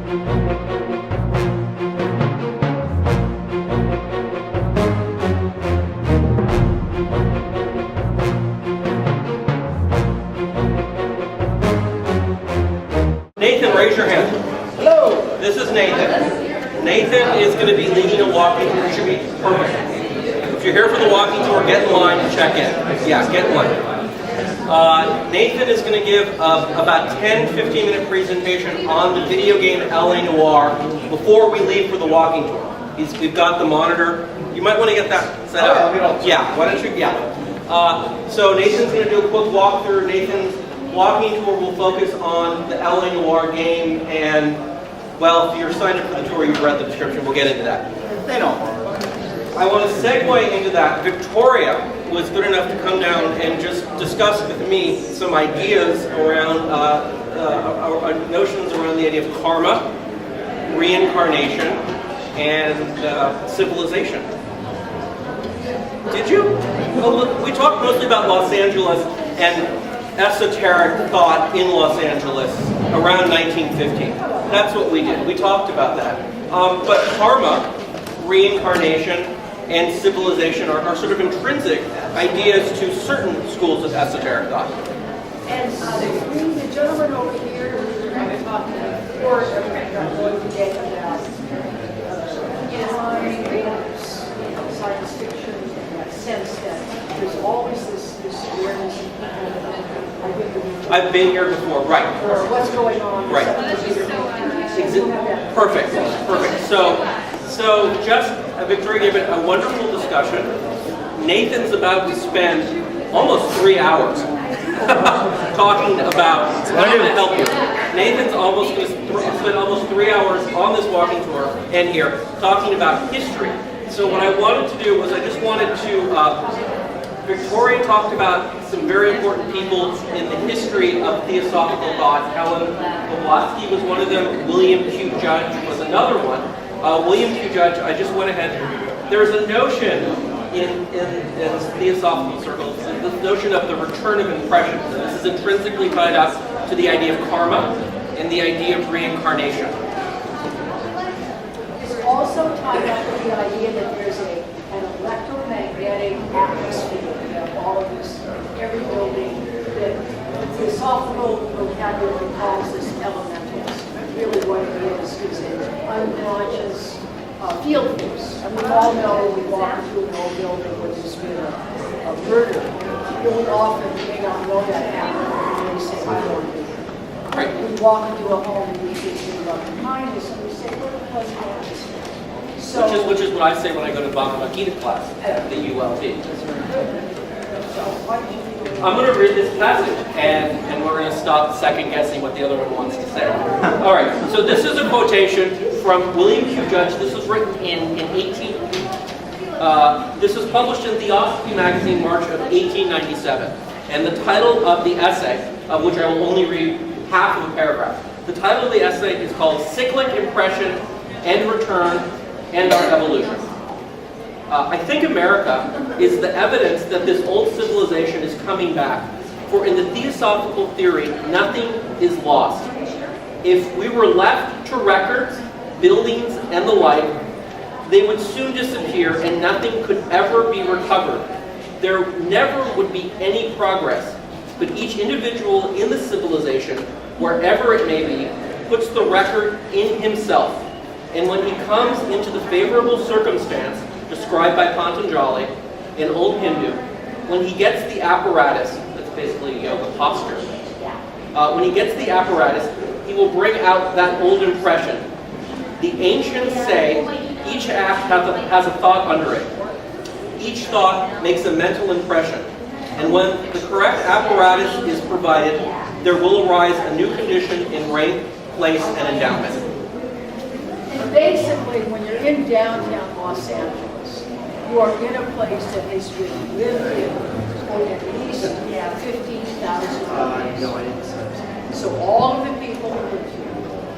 Nathan, raise your hand. Hello. This is Nathan. Nathan is going to be leading a walking tour. It should be perfect. If you're here for the walking tour, get in line and check in. Yeah, get in line. Nathan is going to give about 10-15-minute presentation on the video game LA Noire before we leave for the walking tour. We've got the monitor. You might want to get that set up. Yeah, why don't you? Yeah. So Nathan's going to do a quick walkthrough. Nathan's walking tour will focus on the LA Noire game, and, well, if you're signed up for the tour, you've read the description. We'll get into that. They don't. I want to segue into that. Victoria was good enough to come down and just discuss with me some ideas around, notions around the idea of karma, reincarnation, and civilization. Did you? Well, we talked mostly about Los Angeles and esoteric thought in Los Angeles around 1915. That's what we did. We talked about that. But karma, reincarnation, and civilization are sort of intrinsic ideas to certain schools of esoteric thought. And the gentleman over here, we were talking before, going today about science fiction in that sense that there's always this awareness in people. I've been here before, right? Or what's going on? Right. Perfect. Perfect. So just Victoria gave it a wonderful discussion. Nathan's about to spend almost 3 hours talking about. I'm going to help you. Nathan's almost going to spend almost 3 hours on this walking tour and here talking about history. So what I wanted to do was I just wanted to. Victoria talked about some very important people in the history of theosophical thought. Helen Blavatsky was one of them. William Q. Judge was another one. William Q. Judge, I just went ahead. There's a notion in theosophical circles, this notion of the return of impressions. And this is intrinsically tied up to the idea of karma and the idea of reincarnation. It's also tied up with the idea that there's an electromagnetic atmosphere of all of this, every building, that the theosophical vocabulary calls this elementals. Really what it is an unconscious field force. And we all know when we walk into an old building where there's been a murder, really often we may not know that happened, and we say, I don't do it. Right. We walk into a home and we see things loving kindness, and we say, what was this? So, which is what I say when I go to Bhagavad Gita class at the ULT. I'm going to read this passage, and we're going to stop second-guessing what the other one wants to say. All right, so this is a quotation from William Q. Judge. This was written in 18... this was published in Theosophy magazine, March of 1897. And the title of the essay, of which I will only read half of a paragraph, the title of the essay is called Cyclic Impression and Return and Our Evolution. I think America is the evidence that this old civilization is coming back. For in the theosophical theory, nothing is lost. If we were left to records, buildings, and the like, they would soon disappear and nothing could ever be recovered. There never would be any progress, but each individual in the civilization, wherever it may be, puts the record in himself. And when he comes into the favorable circumstance described by Patanjali, an old Hindu, when he gets the apparatus, that's basically yoga posture, when he gets the apparatus, he will bring out that old impression. The ancients say each act has a thought under it. Each thought makes a mental impression. And when the correct apparatus is provided, there will arise a new condition in rank, place, and endowment. And basically, when you're in downtown Los Angeles, you are in a place that has been lived in for at least 15,000 years. So all of the people who live here,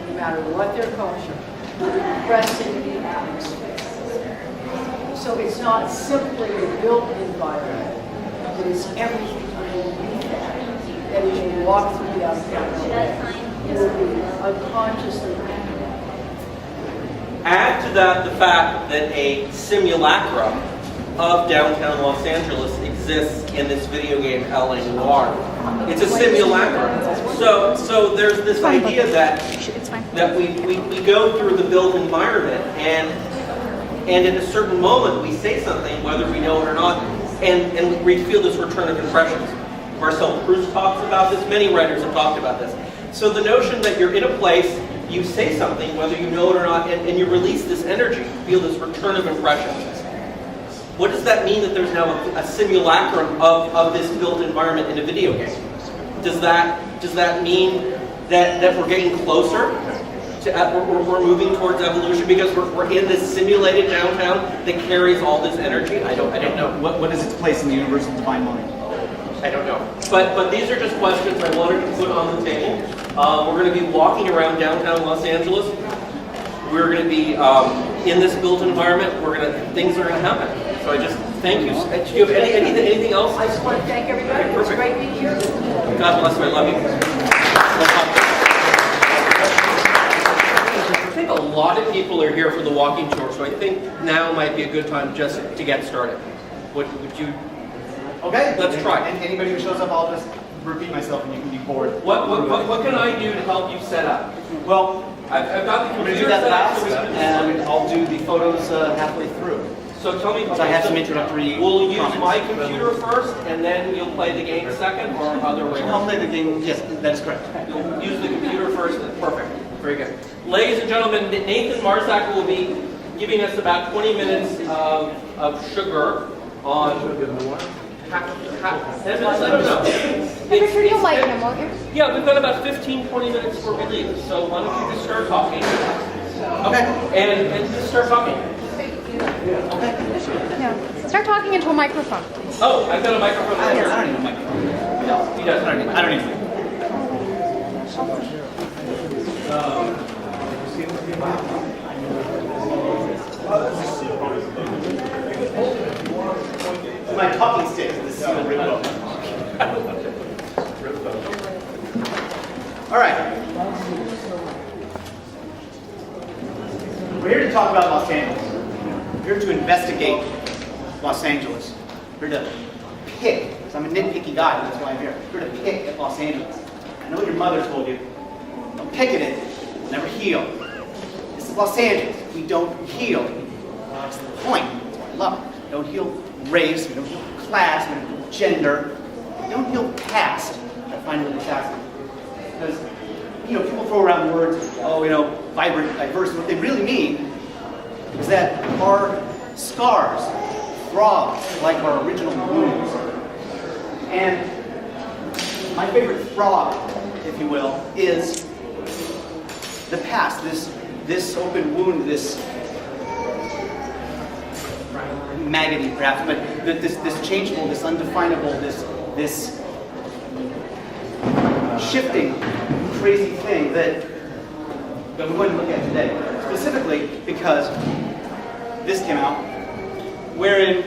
no matter what their culture, will be pressed into the atmosphere. So it's not simply a built environment, but it's everything underneath that. That as you walk through the downtown, you will be unconsciously to that the fact that a simulacrum of downtown Los Angeles exists in this video game, Noire. It's a simulacrum. So there's this idea that we go through the built environment, and at a certain moment we say something, whether we know it or not, and we feel this return of impressions. Marcel Proust talks about this, many writers have talked about this. So the notion that you're in a place, you say something, whether you know it or not, and you release this energy, you feel this return of impressions. What does that mean that there's now a simulacrum of this built environment in a video game? Does that mean that we're getting closer to, we're moving towards evolution because we're in this simulated downtown that carries all this energy? I don't know. What is its place in the universal divine mind? I don't know. But these are just questions I wanted to put on the table. We're going to be walking around downtown Los Angeles. We're going to be in this built environment. Things are going to happen. So I just thank you. Do you have anything else? I just want to thank everybody. It was great being here. God bless you. I love you. I think a lot of people are here for the walking tour, so I think now might be a good time just to get started. Would you? Okay. Let's try. And anybody who shows up, I'll just repeat myself, and you can be bored. What can I do to help you set up? Well, I've got the I'm going to computer do that set up, last, so we can and I'll do the photos halfway through. So tell me, So I have some introductory we'll use comments. my computer first, and then you'll play the game second, or other way I'll around? play the game. Yes, that is correct. You'll use the computer first. Perfect. Very good. Ladies and gentlemen, Nathan Marsak will be giving us about 20 minutes of sugar on... 10 minutes? I don't know. You'll like him, won't you? Yeah, we've got about 15, 20 minutes before we leave. So why don't you just start talking? Okay. And just start talking. No. Start talking into a microphone. Oh, I've got a microphone right I here. don't need a microphone. No, he doesn't. I don't need it. My talking stick is the seal rip book. All right. We're here to talk about Los Angeles. We're here to investigate Los Angeles. We're here to pick, because I'm a nitpicky guy, that's why I'm here. We're here to pick at Los Angeles. I know what your mother told you. Don't pick at it, you'll never heal. This is Los Angeles. We don't heal. That's the point. That's why I love it. We don't heal race, we don't heal class, we don't heal gender. We don't heal past. I find really fascinating. Because, people throw around words, vibrant, diverse. What they really mean is that our scars throb like our original wounds. And my favorite throb, if you will, is the past, this open wound, this maggoty perhaps, but this changeable, this undefinable, this shifting, crazy thing that we're going to look at today. Specifically because this came out, wherein,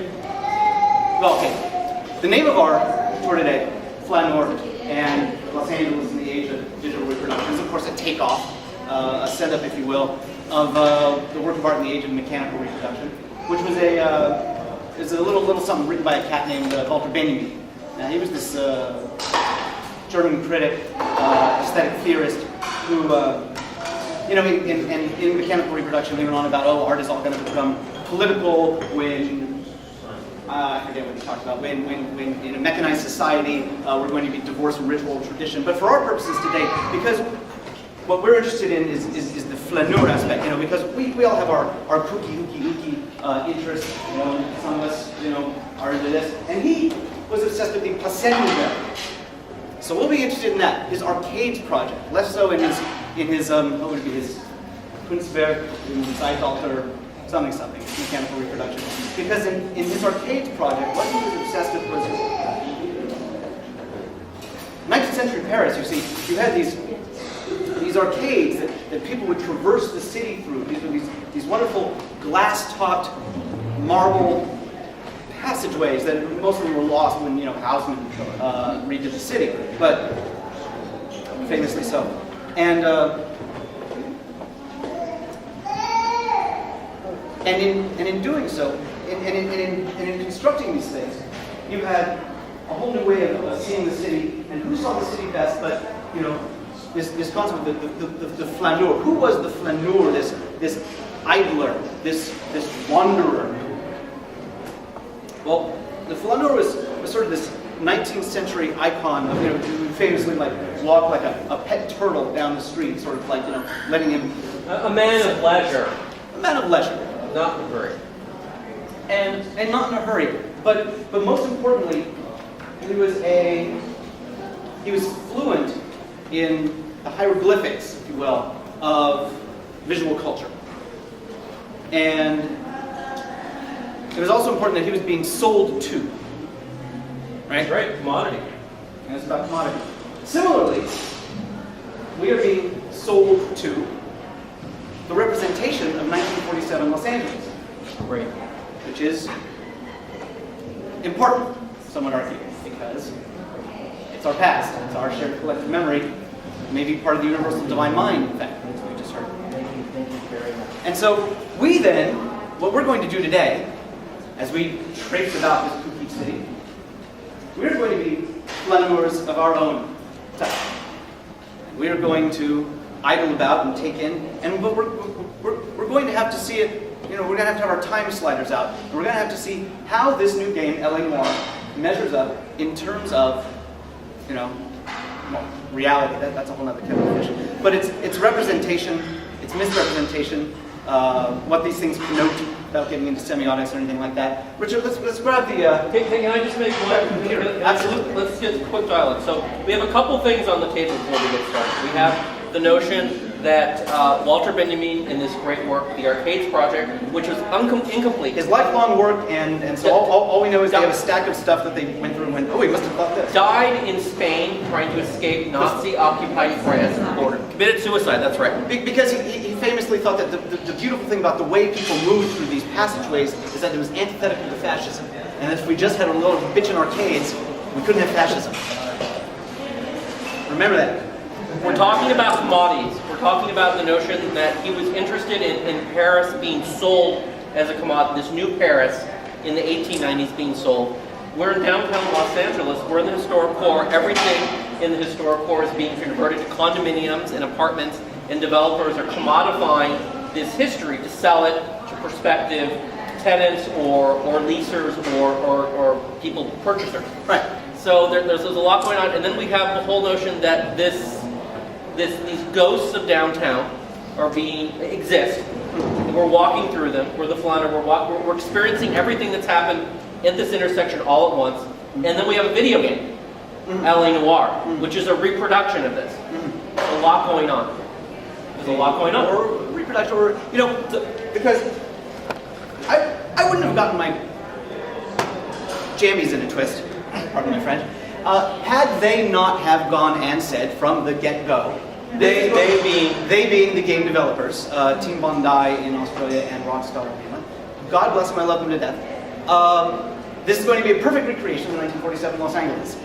the name of our tour today, Flâneur and Los Angeles in the Age of Digital Reproduction, is of course a takeoff, a setup, if you will, of the work of art in the Age of Mechanical Reproduction, which was a little something written by a cat named Walter Benjamin. He was this German critic, aesthetic theorist, who, in mechanical reproduction, he went on about, art is all going to become political when, I forget what he talked about, when in a mechanized society, we're going to be divorced from ritual and tradition. But for our purposes today, because what we're interested in is the flaneur aspect, because we all have our kooky interests, some of us, are into this. And he was obsessed with the Passenberg. So we'll be interested in that, his arcades project, less so in his what would it be, his Kunstwerk, his Zeitalter, something, mechanical reproduction. Because in his arcades project, what he was obsessed with was 19th century Paris. You see, you had these arcades that people would traverse the city through. These were these wonderful glass-topped marble passageways that most of them were lost when Haussmann redid the city, but famously so. And And in doing so, and in constructing these things, you had a whole new way of seeing the city. And who saw the city best? But this concept of the flaneur. Who was the flaneur? This idler, this wanderer. Well, the flaneur was sort of this 19th century icon of, who famously walk like a pet turtle down the street, sort of letting him. A man of leisure. A man of leisure. Not in a hurry. And not in a hurry. But most importantly, he was fluent in the hieroglyphics, if you will, of visual culture. And it was also important that he was being sold to. Right? Right, commodity. And it's about commodity. Similarly, we are being sold to the representation of 1947 Los Angeles. Right. Which is important, some would argue, because it's our past, it's our shared collective memory, maybe part of the universal divine mind, in fact, as we just heard. And so we then, what we're going to do today, as we trace about this kooky city, we're going to be flaneurs of our own type. We are going to idle about and take in, and we're going to have to see it. We're going to have our time sliders out. And we're going to have to see how this new game, LA Noire, measures up in terms of, reality. That's a whole other kettle of fish. But it's representation, it's misrepresentation, what these things connote, without getting into semiotics or anything like that. Richard, let's grab the. Can I just make one computer? Absolutely. Let's get a quick dialogue. So we have a couple things on the table before we get started. We have the notion that Walter Benjamin, in this great work, the Arcades Project, which was incomplete. His lifelong work, and so all we know is they have a stack of stuff that they went through and went, oh, we must have thought this. Died in Spain trying to escape Nazi-occupied France at the border. Committed suicide, that's right. Because he famously thought that the beautiful thing about the way people moved through these passageways is that it was antithetical to fascism. And if we just had a little bitchin' arcades, we couldn't have fascism. Remember that. We're talking about commodities. We're talking about the notion that he was interested in Paris being sold as a commodity, this new Paris in the 1890s being sold. We're in downtown Los Angeles. We're in the historic core. Everything in the historic core is being converted to condominiums and apartments, and developers are commodifying this history to sell it to prospective tenants or leasers or people, purchasers. Right. So there's a lot going on, and then we have the whole notion that these ghosts of downtown exist. And we're walking through them. We're the flaneur. We're experiencing everything that's happened at this intersection all at once. And then we have a video game, LA Noire, which is a reproduction of this. There's a lot going on. There's a lot going on. Or reproduction, or because I wouldn't have gotten my jammies in a twist. Pardon my French. Had they not have gone and said from the get-go, they being the game developers, Team Bondi in Australia and Rockstar in England, God bless them, I love them to death. This is going to be a perfect recreation of 1947 Los Angeles.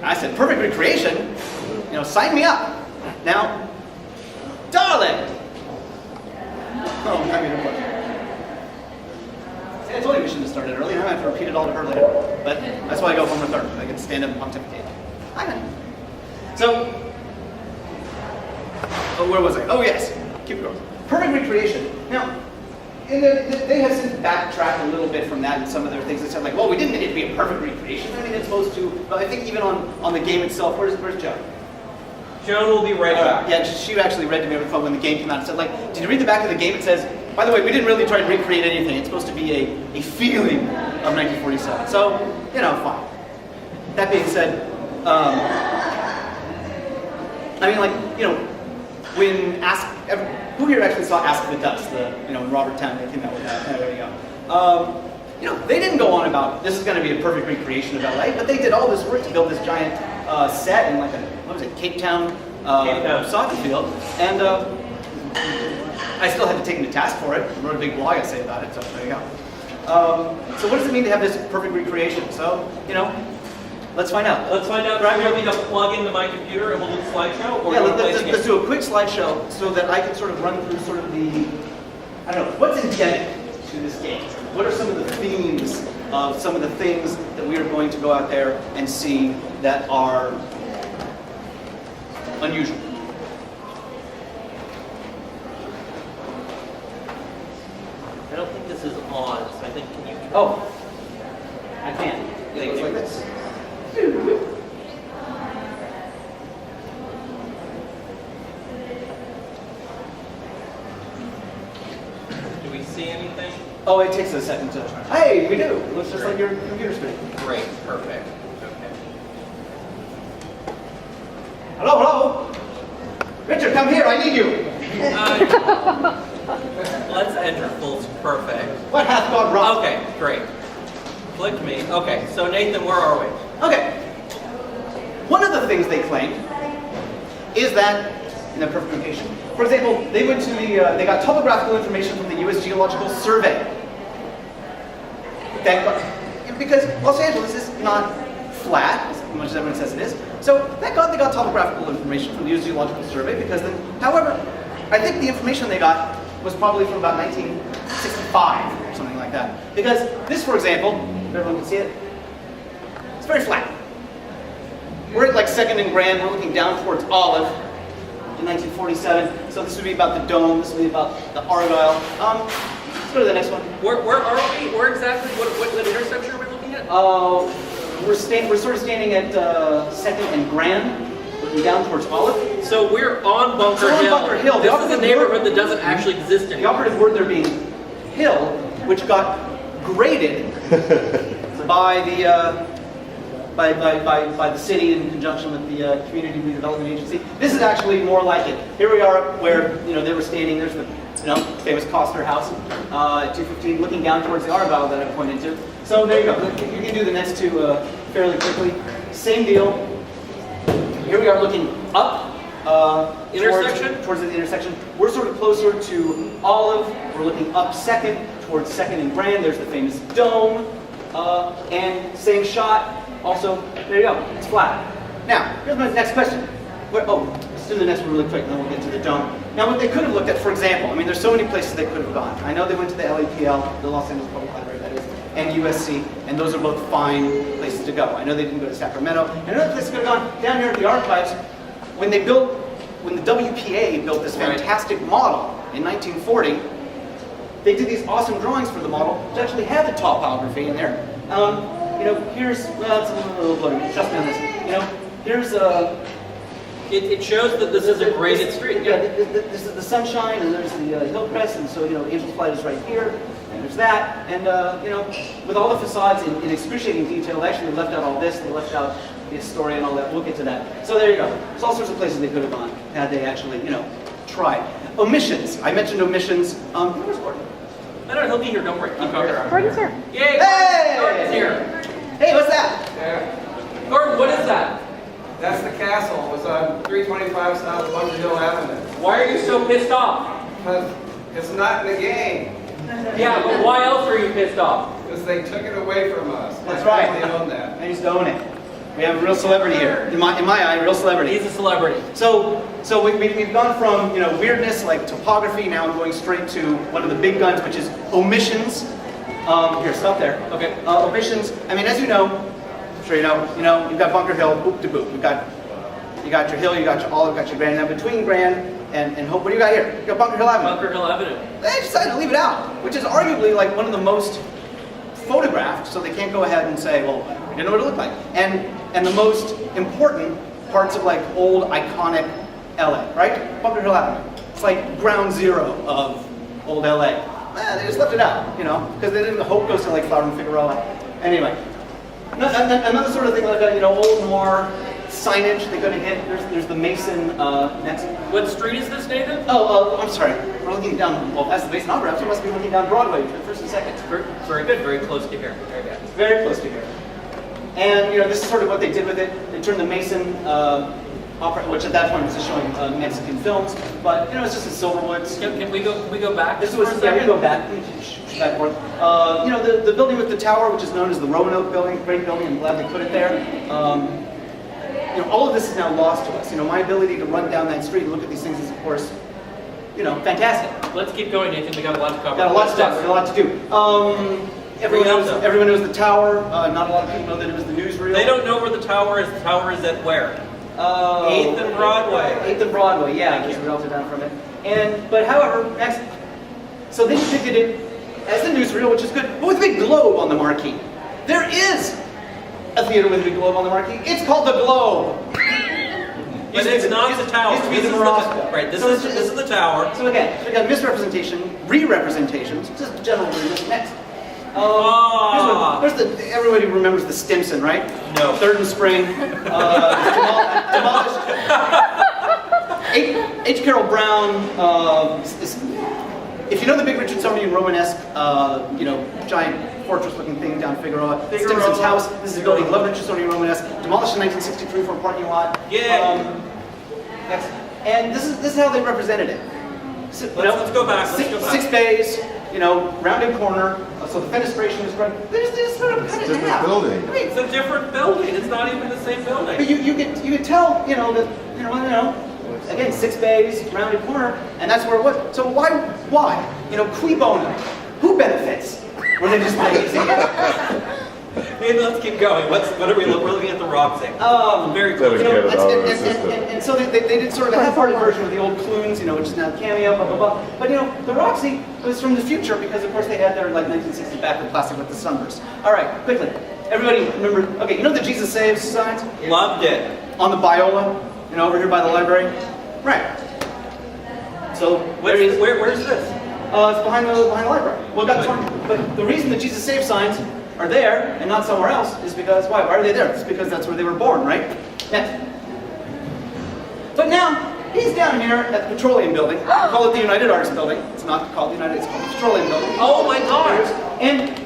I said, perfect recreation? Sign me up. Now, darling! Oh, I'm happy to watch. I told you we shouldn't have started early, and I have to repeat it all to her later. But that's why I go home with her. I can stand up and pontificate. I know. So, where was I? Oh, yes. Keep going. Perfect recreation. Now, they have since backtracked a little bit from that and some of their things. They said, well, we didn't need it to be a perfect recreation. I mean, it's supposed to, but I think even on the game itself, where's Joe? Joan will be right back. Yeah, she actually read to me over the phone when the game came out and said, did you read the back of the game? It says, by the way, we didn't really try to recreate anything. It's supposed to be a feeling of 1947. So, fine. That being said, when who here actually saw Ask the Dust, in Robert Town, they came out with that. There you go. They didn't go on about, this is going to be a perfect recreation of LA, but they did all this work to build this giant set in Cape Town soccer field. And I still had to take him to task for it. I wrote a big blog essay about it, so there you go. So what does it mean to have this perfect recreation? So, let's find out. Let's find out. Do you want me to plug into my computer and we'll do a slideshow? Or yeah, let's do a quick slideshow so that I can sort of run through sort of I don't know, what's endemic to this game? What are some of the themes of some of the things that we are going to go out there and see that are unusual? I don't think this is on, so I think, can you? Oh, I can. It looks like this. Do we see anything? Oh, it takes a second to. Hey, we do. It looks just like your computer screen. Great, perfect. Okay. Hello, hello. Richard, come here. I need you. Let's enter full perfect. What hath gone wrong? Okay, great. Click me. Okay, so Nathan, where are we? Okay. One of the things they claim is that in their perfect location. For example, they went to they got topographical information from the U.S. Geological Survey. Because Los Angeles is not flat, as much as everyone says it is. So thank God they got topographical information from the U.S. Geological Survey, because then, however, I think the information they got was probably from about 1965 or something like that. Because this, for example, if everyone can see it, it's very flat. We're at like 2nd and Grand, we're looking down towards Olive in 1947. So this would be about the dome, this would be about the Argyle. Let's go to the next one. Where are we? Where exactly? What intersection are we looking at? We're sort of standing at 2nd and Grand, looking down towards Olive. So we're on Bunker We're on Hill. Bunker Hill. The This is a operative neighborhood word- that doesn't actually exist The anymore. operative word there being hill, which got graded by the city in conjunction with the Community Redevelopment Agency. This is actually more like it. Here we are where they were standing. There's the famous Costner house at 215, looking down towards the Argyle that I pointed to. So there you go. You can do the next two fairly quickly. Same deal. Here we are looking up. Intersection? Towards the intersection. We're sort of closer to Olive. We're looking up 2nd, towards 2nd and Grand. There's the famous dome. And same shot. Also, there you go. It's flat. Now, here's my next question. Let's do the next one really quick, and then we'll get to the dome. Now, what they could have looked at, for example, I mean, there's so many places they could have gone. I know they went to the LAPL, the Los Angeles Public Library, that is, and USC, and those are both fine places to go. I know they didn't go to Sacramento. And another place they could have gone down here at the archives. When the WPA built this fantastic model in 1940, they did these awesome drawings for the model, which actually had the topography in there. Here's, it's a little blurry, trust me on this. Here's It shows that this is a graded street. Yeah, this is the sunshine, and there's the hillcrest, and so, Angel's Flight is right here, and there's that. And, with all the facades in excruciating detail, they actually left out all this, they left out the story and all that. We'll get to that. So there you go. There's all sorts of places they could have gone had they actually, tried. Omissions. I mentioned omissions. Where's Gordon? I don't know, he'll be here, don't worry. Gordon's here. Yay! Hey! Gordon's here. Hey, what's that? Yeah, Gordon, what is that? that's the castle. It was on 325 South Brookdale Avenue. Why are you so pissed off? Because it's not in the game. Yeah, but why else are you pissed off? Because they took it away from us. That's right. They own that. I used to own it. We have a real celebrity here. In my eye, a real celebrity. He's a celebrity. So we've gone from weirdness like topography. Now I'm going straight to one of the big guns, which is omissions. Here, stop there. Okay. Omissions. I mean, as you know, I'm sure you know, you've got Bunker Hill, boop to boop. You got your hill, you got your Olive, you got your Grand. Now between Grand and Hope, what do you got here? You got Bunker Hill Avenue. Bunker Hill Avenue. They decided to leave it out, which is arguably like one of the most photographed, so they can't go ahead and say, well, we didn't know what it looked like. And the most important parts of like old iconic LA, right? Bunker Hill Avenue. It's like ground zero of old LA. They just left it out, because they didn't hope goes to like Flower and Figueroa. Anyway, another sort of thing like that, old Noire signage they could have hit. There's the Mason next. What street is this, Nathan? I'm sorry. We're looking down. Well, that's the Mason Opera. So we must be looking down Broadway, first and second. Very good, very close to here. Very good. Very close to here. And this is sort of what they did with it. They turned the Mason Opera, which at that point was just showing Mexican films, but it's just in Silverwoods. Can we go back? This was we go back. Back and forth. The building with the tower, which is known as the Roanoke Building, great building. I'm glad they put it there. All of this is now lost to us. My ability to run down that street and look at these things is, of course, fantastic. Let's keep going, Nathan. We got a lot to cover. Got a lot of stuff, got a lot to do. Everyone knows the tower. Not a lot of people know that it was the newsreel. They don't know where the tower is. The tower is at where? 8th and Broadway. 8th and Broadway, yeah, just relative down from it. But however, so they depicted it as the newsreel, which is good, but with a big globe on the marquee. There is a theater with a big globe on the marquee. It's called the Globe. But it's not the tower. Used to be the Morocco. Right, this is the tower. So again, we got misrepresentation, re-representations, just general next. Everybody remembers the Stimson, right? No. 3rd and Spring, demolished. H. Carroll Brown, if you know the big Richardsonian Romanesque, giant fortress-looking thing down Figueroa, Stimson's house, this is a building, love Richardsonian Romanesque, demolished in 1963 for a parking lot. Yeah. And this is how they represented it. So, let's go back. 6 bays, rounded corner. So the fenestration is right. They just sort of cut it in half. Building. I mean, It's a different building. It's not even the same building. but you could tell, that again, 6 bays, rounded corner, and that's where it was. So why? Cui bono? Who benefits when they just make it? Maybe let's keep going. What are we looking at the rocks thing? Very close. And so they did sort of a half-hearted version of the old Clunes, which is now Cameo, blah, blah, blah. But, the Roxy was from the future because, of course, they had their, 1960s back plastic with the sunburst. All right, quickly. Everybody remember, okay, the Jesus Saves signs? Loved it. On the Biola, over here by the library? Right. So, Where's this? it's behind the library. Well, but the reason the Jesus Saves signs are there and not somewhere else is because, why? Why are they there? It's because that's where they were born, right? Next. But now, he's down here at the Petroleum Building. We call it the United Arts Building. It's not called the United, it's called the Petroleum Building. Oh my God! And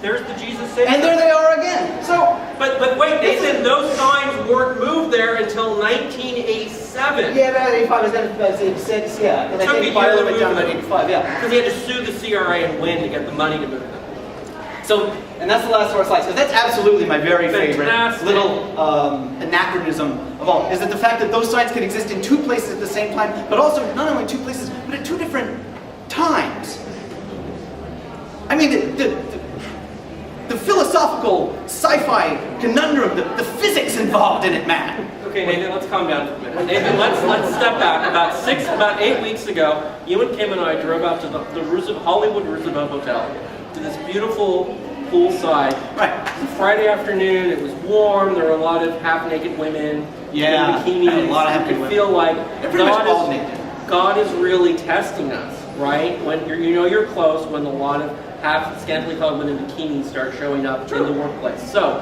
there's the Jesus Saves. And there they are again. So, but wait, Nathan, those signs weren't moved there until 1987. Yeah, about 85 is then 86, yeah. And I think by a little bit down about 85, yeah. Because he had to sue the CRA and win to get the money to move them. So, and that's the last of our slides, because that's absolutely my very favorite Fantastic. little anachronism of all, is that the fact that those signs could exist in 2 places at the same time, but also not only 2 places, but at 2 different times. I mean, the philosophical sci-fi conundrum, the physics involved in it, man. Okay, Nathan, let's calm down for a minute. Nathan, let's step back. About 8 weeks ago, you and Kim and I drove out to the Hollywood Roosevelt Hotel, to this beautiful poolside. Right. It was a Friday afternoon. It was warm. There were a lot of half-naked women in bikinis. A lot of half-naked You women. could feel like They're pretty much all naked. God is really testing us, right? When you're close, when a lot of scantily clad women in bikinis start showing up in the workplace. So,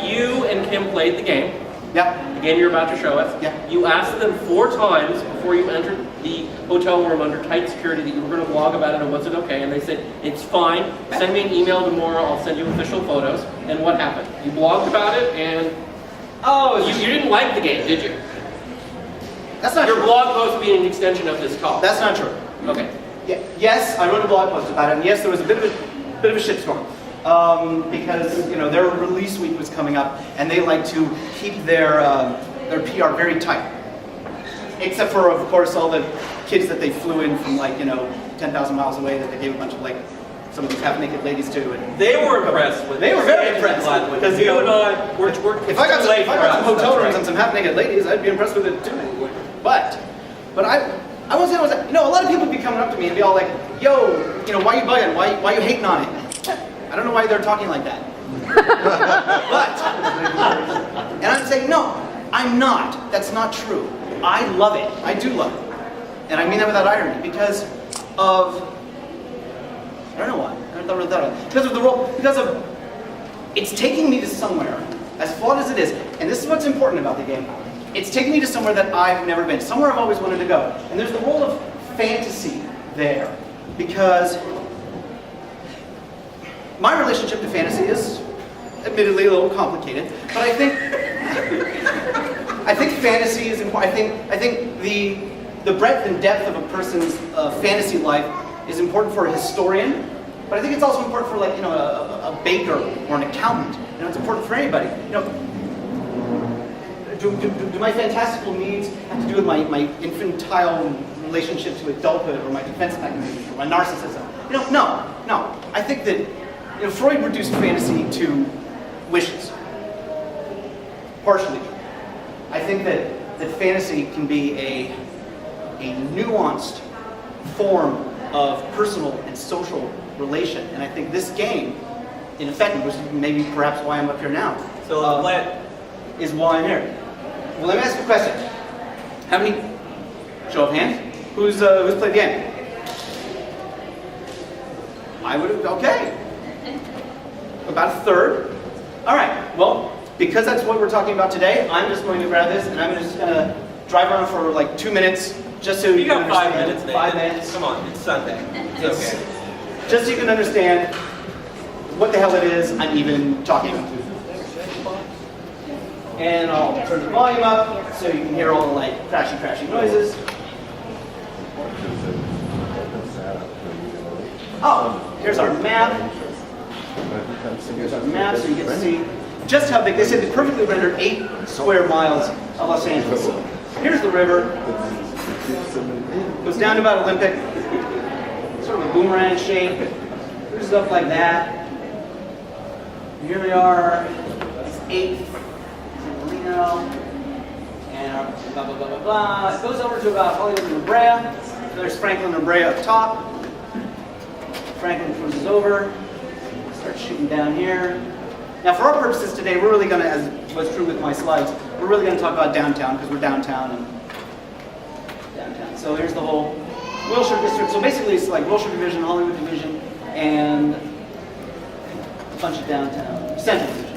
you and Kim played the game. Yep. The game you're about to show us. Yeah. You asked them 4 times before you entered the hotel room under tight security that you were going to vlog about it and was it okay? And they said, it's fine. Send me an email tomorrow. I'll send you official photos. And what happened? You blogged about it and you didn't like the game, did you? That's not Your true. blog post being an extension of this talk. That's not true. Okay. Yeah, yes, I wrote a blog post about it, and yes, there was a bit of a shitstorm. Because their release week was coming up, and they like to keep their PR very tight. Except for, of course, all the kids that they flew in from 10,000 miles away that they gave a bunch of some of these half-naked ladies to. And They were impressed with it. They were very impressed because you and I were if I got some hotel rooms and some half-naked ladies, I'd be impressed with it too. But I won't say I was. A lot of people would be coming up to me and be all like, "Yo, why you bugging? Why you hating on it?" I don't know why they're talking like that. And I'm saying, no, I'm not. That's not true. I love it. I do love it. And I mean that without irony because of, I don't know why. I never thought about that. Because of the role, because of, it's taking me to somewhere, as flawed as it is, and this is what's important about the game, it's taking me to somewhere that I've never been, somewhere I've always wanted to go. And there's the role of fantasy there. Because my relationship to fantasy is admittedly a little complicated, but I think fantasy is important. I think the breadth and depth of a person's fantasy life is important for a historian, but I think it's also important for a baker or an accountant. It's important for anybody. Do my fantastical needs have to do with my infantile relationship to adulthood or my defense mechanism or my narcissism. No. I think that Freud reduced fantasy to wishes. Partially. I think that fantasy can be a nuanced form of personal and social relation. And I think this game, in effect, which is maybe perhaps why I'm up here now, is why I'm here. Well, let me ask you a question. How many, show of hands, who's played the game? I would have, okay. About a third. All right, well, because that's what we're talking about today, I'm just going to grab this and I'm just going to drive around for like 2 minutes, just so you got can 5 understand. minutes, Nathan. 5 minutes. Come on, it's Sunday. It's okay. Just so you can understand what the hell it is I'm even talking about. And I'll turn the volume up so you can hear all the like crashy noises. Oh, here's our map. Here's our map so you get to see just how big. They said they perfectly rendered 8 square miles of Los Angeles. Here's the river. Goes down to about Olympic. Sort of a boomerang shape. There's stuff like that. Here we are. It's 8th. And blah, blah, blah, blah, blah. It goes over to about Hollywood and La Brea. There's Franklin and La Brea up top. Franklin cruises over. Starts shooting down here. Now, for our purposes today, we're really going to, as was true with my slides, we're really going to talk about downtown because we're downtown. So here's the whole Wilshire district. So basically, it's like Wilshire Division, Hollywood Division, and a bunch of downtown, Central Division.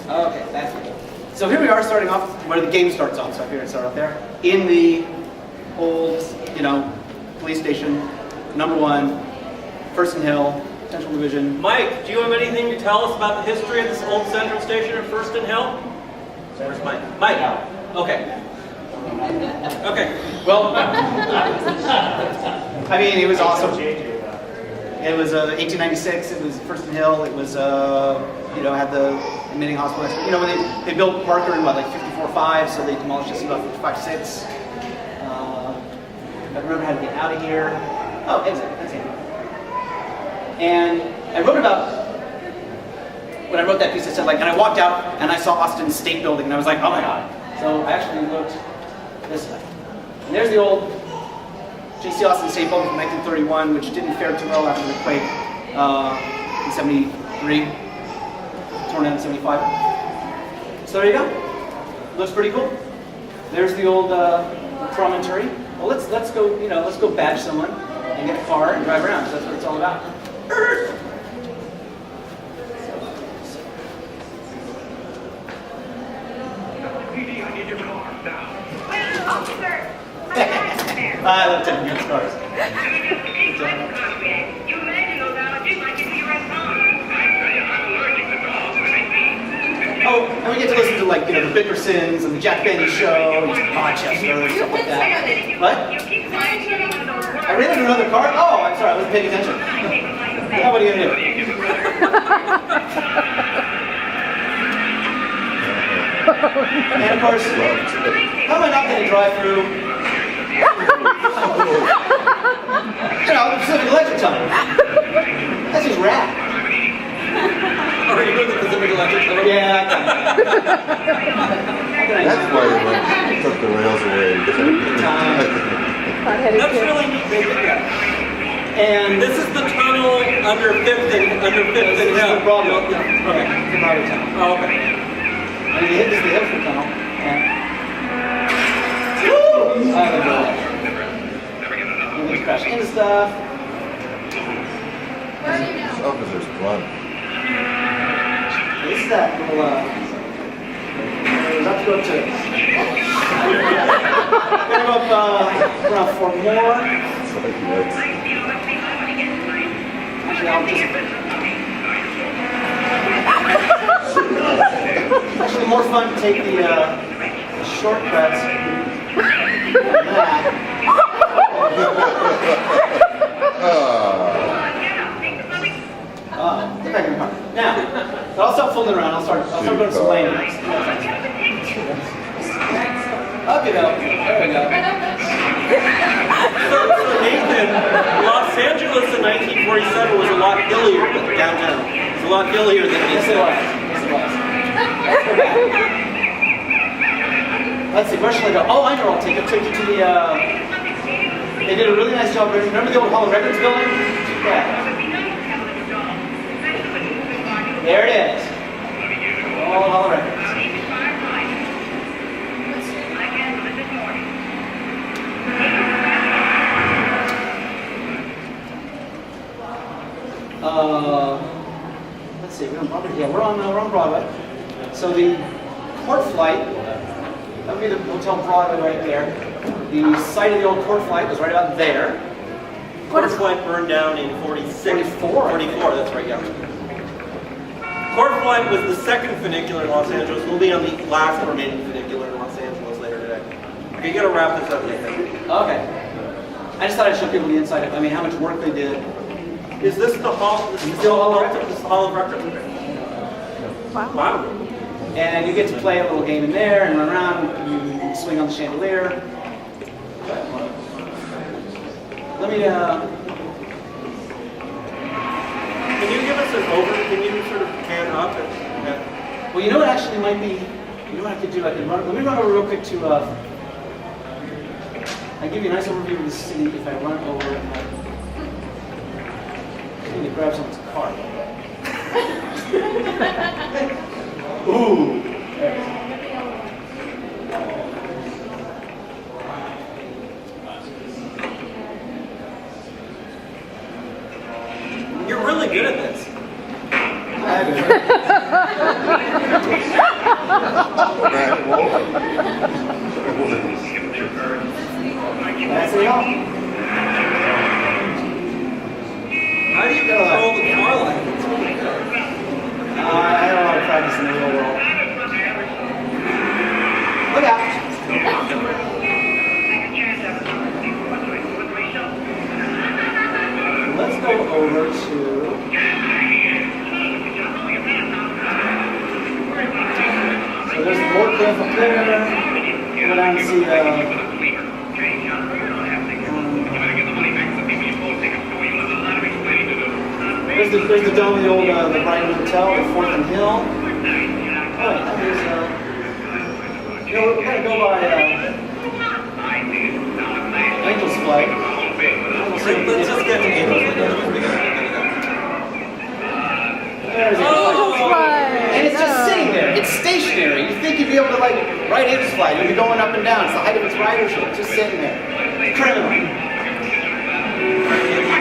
Okay, that's it. So here we are starting off where the game starts off. So here it starts off there. In the old, police station, number 1, First and Hill, Central Division. Mike, do you have anything to tell us about the history of this old Central Station at First and Hill? Where's Mike? Mike? Okay. Okay. Well, I mean, it was awesome. It was 1896. It was First and Hill. It was, had the admitting hospital. When they built Parker in like 54-5, so they demolished this in about 55-6. I remember how to get out of here. Oh, exit. That's it. And I wrote about, when I wrote that piece, I said, and I walked out and I saw Austin State Building and I was like, oh my God. So I actually looked this way. And there's the old J.C. Austin State Building from 1931, which didn't fare too well after the quake in 73, torn down in 75. So there you go. Looks pretty cool. There's the old promontory. Well, let's go. Let's go badge someone and get a car and drive around. So that's what it's all about. I love taking good cars. Oh, and we get to listen to the Bickersons and the Jack Benny Show, and Rochester and stuff like that. What? I ran into another car? Oh, I'm sorry, I wasn't paying attention. Now what are you gonna do? And of course, how am I not gonna drive through? The Pacific Electric Tunnel. That's just rad. Are you going to the Pacific Electric Tunnel? Yeah. That's why you took the rails away. That's really neat. And this is the tunnel under Fifth and Hill. Broadway. Okay. The Broadway tunnel. Oh, okay. I mean, this is the Hilford tunnel. I haven't done that. And we crash into stuff. Officers run. This is that little, we're about to go up to, we're going to go up around Fort Moore. Actually, I'll just, actually more fun to take the shortcuts than that. Get back in the car. Now, But I'll start fooling around. I'll start going to some landmarks. Okay, no. There we go. So Nathan, Los Angeles in 1947 was a lot hillier than downtown. It was a lot hillier than Yes, they it was. said. Yes, it was. Let's go back. Let's see, where shall I go? Oh, I know. I'll take you to the, they did a really nice job. Remember the old Hall of Records building? Yeah. There it is. Old Hall of Records. Let's see, we're on Broadway. Yeah, we're on Broadway. So the Court Flight, that would be the Hotel Broadway right there. The site of the old Court Flight was right about there. Court Flight burned down in 46. 44, that's right, yeah. Court Flight was the second funicular in Los Angeles. We'll be on the last remaining funicular in Los Angeles later today. Okay, you gotta wrap this up, Nathan. Okay. I just thought I'd show people the inside of, I mean, how much work they did. Is this the hall? This is the Hall of Records? This is the Hall of Records? Wow. And you get to play a little game in there and run around. You swing on the chandelier. Let me, Can you give us an overview? Can you sort of pan up and well, you know what actually might be, you know what I could do? Let me run over real quick to, I give you a nice overview of the city if I run over and I need to grab someone's card. Ooh. There it is. You're really good at this. That's it all. How do you control the car like this? I had a lot of practice in the real world. Look out. Let's go over to... So there's the board cliff up there. Go down and see there's the dome of the old the Brighton Hotel, the 4th and Hill. Oh, wait, that is you know, we're gonna go by Angel's Flight. Let's just get to Angel's There's Angel's Flight. And it's just sitting there. It's stationary. You think you'd be able to like ride Angel's Flight. It'd be going up and down. It's the height of its ridership. It's just sitting there. Criminal.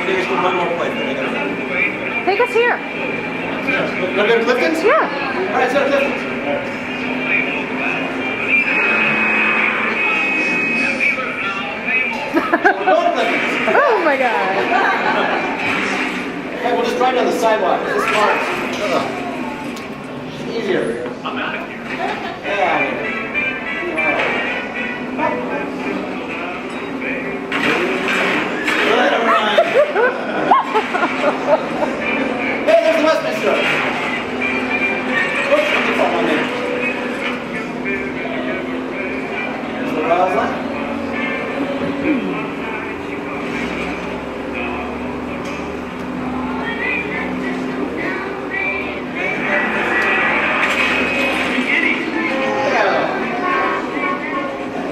There's one more place that we gotta go. Take us here. You wanna go to Clifton's? Yeah. All right, let's go to Clifton's. Oh my god. Hey, we'll just drive down the sidewalk. This marks. Easier. I'm out of here. Yeah. Let him run. Hey, there's the Westminster. Whoops, I'm too far on there. There's the Royals line.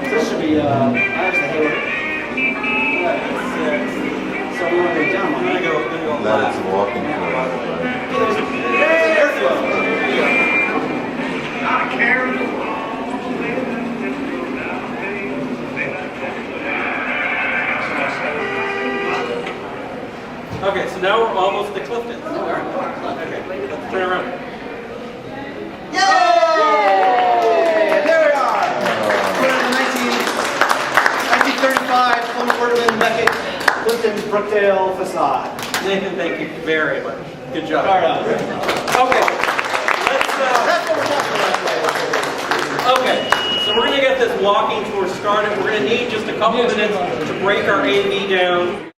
This should be, there's the Hayward. So we want to go down. I'm gonna go That is a walking tour. There's an airflow. Okay, so now we're almost to Clifton. Okay, let's turn around. Yay! There we are. We're in the 1935 Flâneur Beckett Clifton Brookdale facade. Nathan, thank you very much. Good job. All right. Okay, let's, That's what we're talking about today. okay, so we're gonna get this walking tour started. We're gonna need just a couple minutes to break our AV down.